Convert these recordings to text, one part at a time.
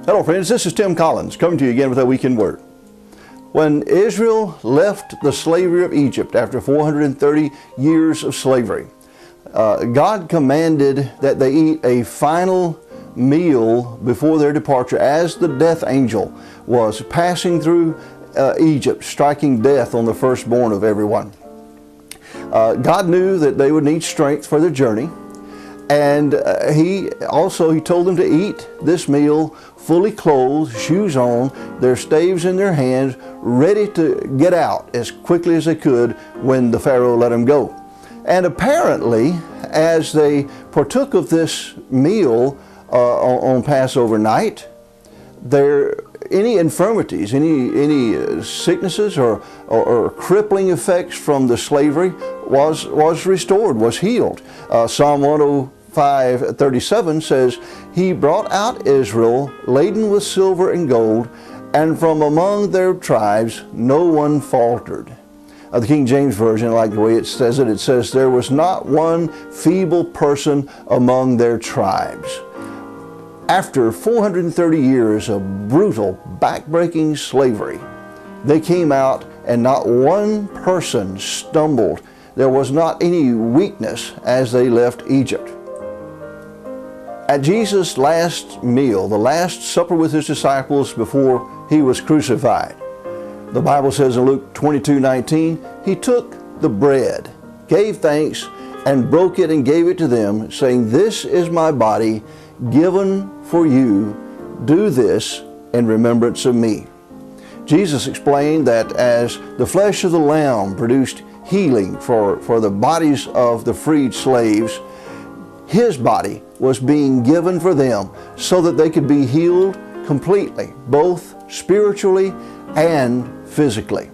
Hello friends, this is Tim Collins coming to you again with a Weekend Word. When Israel left the slavery of Egypt after 430 years of slavery, God commanded that they eat a final meal before their departure as the death angel was passing through Egypt, striking death on the firstborn of everyone. God knew that they would need strength for their journey, and he told them to eat this meal fully clothed, shoes on, their staves in their hands, ready to get out as quickly as they could when the Pharaoh let them go. And apparently, as they partook of this meal on Passover night, any infirmities, any sicknesses or crippling effects from the slavery was restored, was healed. Psalm 105:37 says, "He brought out Israel laden with silver and gold, and from among their tribes no one faltered." The King James Version, I like the way it says it. It says, "There was not one feeble person among their tribes." After 430 years of brutal, backbreaking slavery, they came out and not one person stumbled. There was not any weakness as they left Egypt. At Jesus' last meal, the Last Supper with his disciples before he was crucified, the Bible says in Luke 22:19, he took the bread, gave thanks, and broke it and gave it to them, saying, "This is my body given for you. Do this in remembrance of me." Jesus explained that as the flesh of the lamb produced healing for the bodies of the freed slaves, his body was being given for them so that they could be healed completely, both spiritually and physically.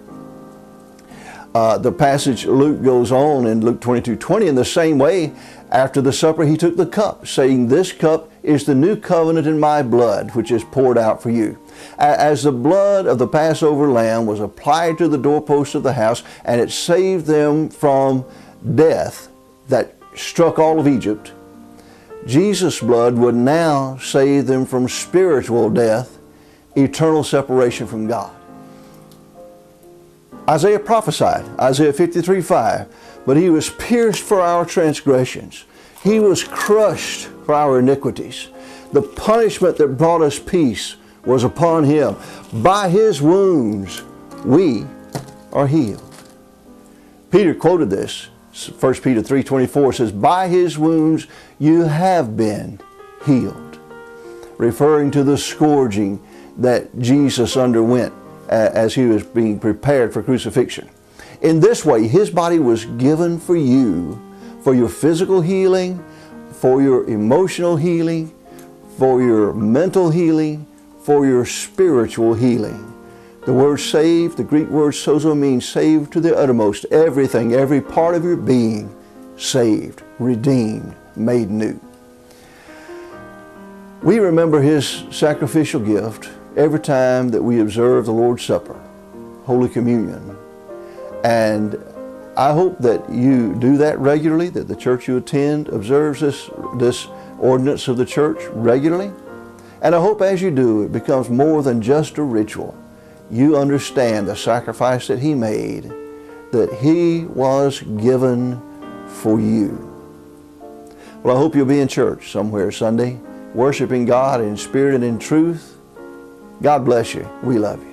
The passage Luke goes on in Luke 22:20, in the same way, after the supper he took the cup, saying, "This cup is the new covenant in my blood, which is poured out for you." As the blood of the Passover lamb was applied to the doorposts of the house, and it saved them from death that struck all of Egypt, Jesus' blood would now save them from spiritual death, eternal separation from God. Isaiah prophesied, Isaiah 53:5, "But he was pierced for our transgressions. He was crushed for our iniquities. The punishment that brought us peace was upon him. By his wounds we are healed." Peter quoted this. 1 Peter 3:24 says, "By his wounds you have been healed," referring to the scourging that Jesus underwent as he was being prepared for crucifixion. In this way, his body was given for you, for your physical healing, for your emotional healing, for your mental healing, for your spiritual healing. The word saved, the Greek word sozo, means saved to the uttermost. Everything, every part of your being, saved, redeemed, made new. We remember his sacrificial gift every time that we observe the Lord's Supper, Holy Communion. And I hope that you do that regularly, that the church you attend observes this ordinance of the church regularly. And I hope as you do, it becomes more than just a ritual. You understand the sacrifice that he made, that he was given for you. Well, I hope you'll be in church somewhere Sunday, worshiping God in spirit and in truth. God bless you. We love you.